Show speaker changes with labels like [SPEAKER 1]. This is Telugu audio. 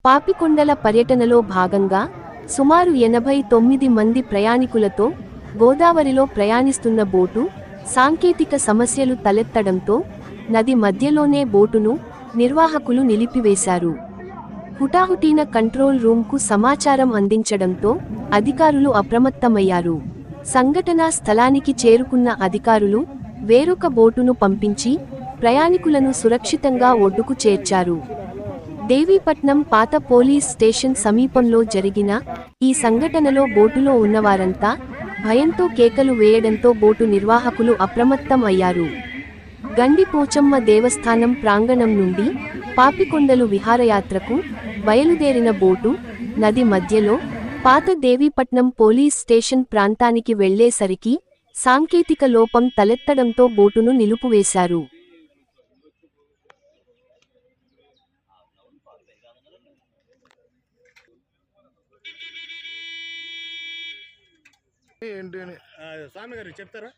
[SPEAKER 1] పాపికొండల పర్యటనలో భాగంగా సుమారు 89 మంది ప్రయాణికులతో గోదావరిలో ప్రయాణిస్తున్న బోటు సాంకేతిక సమస్యలు తలెత్తడంతో నది మధ్యలోనే బోటును నిర్వాహకులు నిలిపివేశారు. హుటాహుటీన కంట్రోల్ రూమ్కు సమాచారం అందించడంతో అధికారులు అప్రమత్తమయ్యారు. సంఘటనా స్థలానికి చేరుకున్న అధికారులు వేరొక బోటును పంపించి ప్రయాణికులను సురక్షితంగా ఒడ్డుకు చేర్చారు. దేవీపట్నం పాత పోలీస్ స్టేషన్ సమీపంలో జరిగిన ఈ సంఘటనలో బోటులో ఉన్నవారంతా భయంతో కేకలు వేయడంతో బోటు నిర్వాహకులు అప్రమత్తం అయ్యారు. గండిపోచమ్మ దేవస్థానం ప్రాంగణం నుండి పాపికొండలు విహారయాత్రకు బయలుదేరిన బోటు నది మధ్యలో పాత దేవీపట్నం పోలీస్ స్టేషన్ ప్రాంతానికి వెళ్లేసరికి సాంకేతిక లోపం తలెత్తడంతో బోటును నిలుపువేశారు.
[SPEAKER 2] స్వామి గారు చెప్తారా?